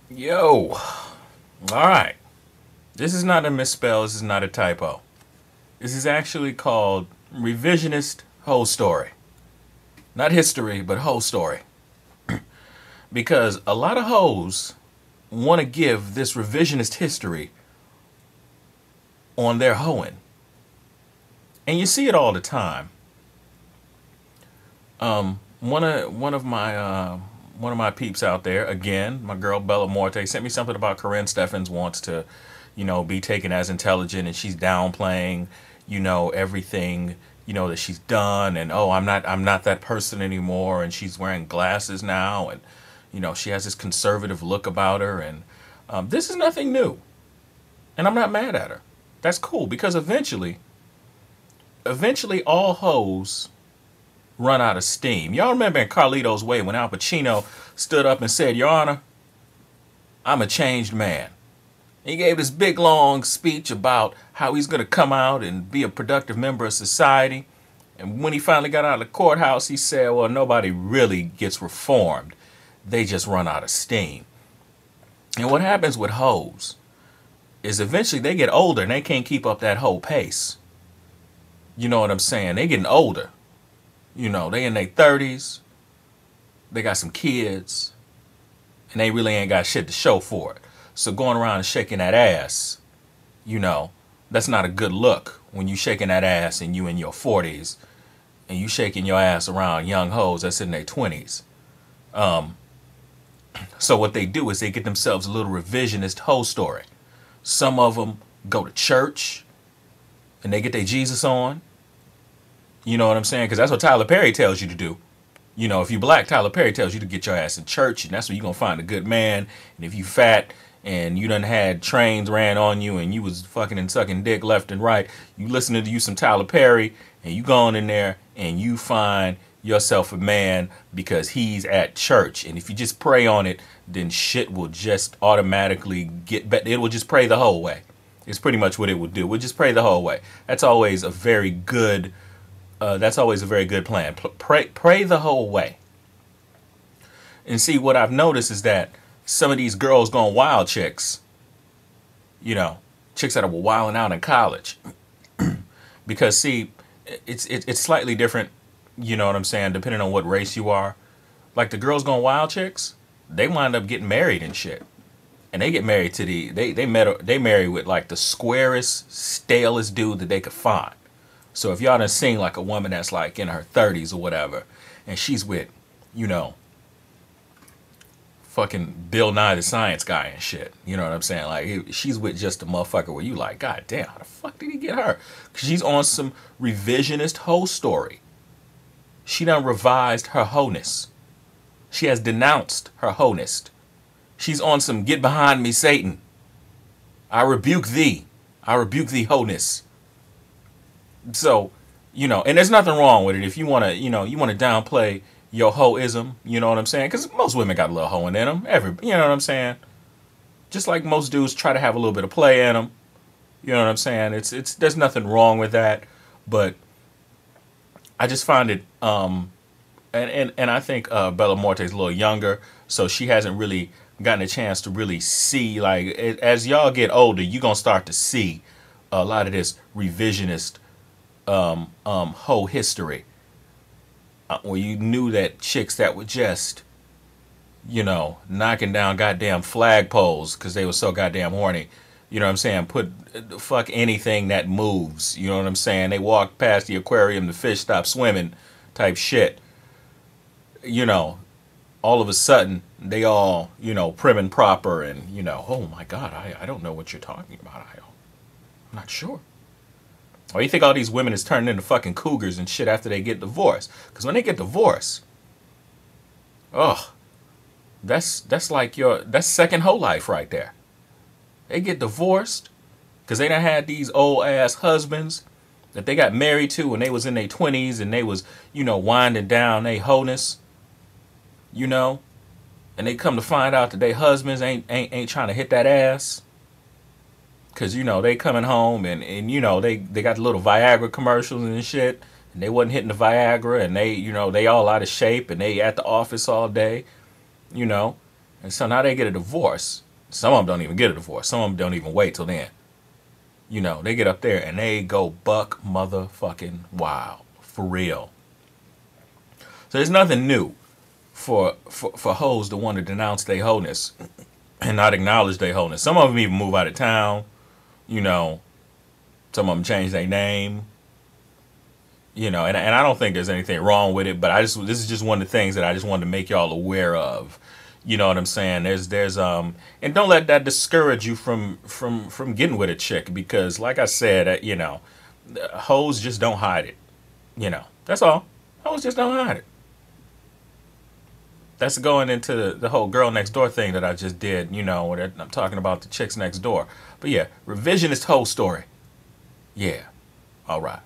Yo, all right. This is not a misspell. This is not a typo. This is actually called Revisionist HOstory. Not history, but HOstory. Because a lot of hoes want to give this revisionist history on their hoeing. And you see it all the time. One of my peeps out there, again, my girl Bella Morte, sent me something about Corinne Steffens wants to, be taken as intelligent, and she's downplaying, everything, that she's done, and oh, I'm not that person anymore, and she's wearing glasses now, and she has this conservative look about her, and this is nothing new, and I'm not mad at her. That's cool because eventually all hoes run out of steam. Y'all remember in Carlito's Way when Al Pacino stood up and said, "Your Honor, I'm a changed man." He gave this big long speech about how he's going to come out and be a productive member of society. And when he finally got out of the courthouse, he said, well, nobody really gets reformed. They just run out of steam. And what happens with hoes is eventually they get older and they can't keep up that whole pace. You know what I'm saying? They getting older. They in their 30s. They got some kids. And they really ain't got shit to show for it. So going around and shaking that ass, that's not a good look when you shaking that ass and you in your 40s and you shaking your ass around young hoes that's in their 20s. So what they do is they get themselves a little revisionist hoe story. Some of them go to church and they get their Jesus on. You know what I'm saying? Because that's what Tyler Perry tells you to do. If you black, Tyler Perry tells you to get your ass in church, and that's where you're going to find a good man. And if you fat and you done had trains ran on you and you was fucking and sucking dick left and right, you listening to you some Tyler Perry, and you going in there and you find yourself a man because he's at church. And if you just pray on it, then shit will just automatically get better. It will just pray the whole way. It's pretty much what it will do. We'll just pray the whole way. That's always a very good plan. Pray the whole way. And see, what I've noticed is that some of these girls going wild chicks, chicks that are wilding out in college, because see, it's slightly different. You know what I'm saying? Depending on what race you are, like the girls going wild chicks, they wind up getting married and shit, and they get married to they marry with like the squarest, stalest dude that they could find. So if y'all done seen like a woman that's like in her 30s or whatever, and she's with, fucking Bill Nye the Science Guy and shit. You know what I'm saying? Like she's with just a motherfucker where you like, God damn, how the fuck did he get her? 'Cause she's on some revisionist hoe story. She done revised her wholeness. She has denounced her wholeness. She's on some get behind me, Satan. I rebuke thee. I rebuke thee, wholeness. So, and there's nothing wrong with it if you want to, you want to downplay your hoism, you know what I'm saying? Because most women got a little hoeing in them. You know what I'm saying? Just like most dudes try to have a little bit of play in them. You know what I'm saying? There's nothing wrong with that. But I just find it, and I think Bella Morte's a little younger, so she hasn't really gotten a chance to really see, like, as y'all get older, you're going to start to see a lot of this revisionist whole history, where you knew that chicks that were just, knocking down goddamn flagpoles because they were so goddamn horny. You know what I'm saying? Fuck anything that moves. You know what I'm saying? They walk past the aquarium, the fish stop swimming type shit. All of a sudden, they all, prim and proper and, oh my God, I don't know what you're talking about. I'm not sure. Or you think all these women is turning into fucking cougars and shit after they get divorced? Because when they get divorced, that's like that's second whole life right there. They get divorced because they done had these old ass husbands that they got married to when they was in their 20s and they was, winding down their wholeness, and they come to find out that their husbands ain't trying to hit that ass. Because, they coming home and they got the little Viagra commercials and shit. And they wasn't hitting the Viagra. And they, they all out of shape. And they at the office all day. And And so now they get a divorce. Some of them don't even get a divorce. Some of them don't even wait till then. You know, they get up there and they go buck motherfucking wild. For real. So there's nothing new for hoes to want to denounce their wholeness and not acknowledge their wholeness. Some of them even move out of town. You know, some of them change their name. You know, and I don't think there's anything wrong with it, but this is just one of the things that I just wanted to make y'all aware of. You know what I'm saying? There's and don't let that discourage you from getting with a chick, because like I said, you know, hoes just don't hide it. You know, that's all. Hoes just don't hide it. That's going into the whole girl next door thing that I just did, you know, where I'm talking about the chicks next door. But yeah, revisionist HOstory. Yeah. All right.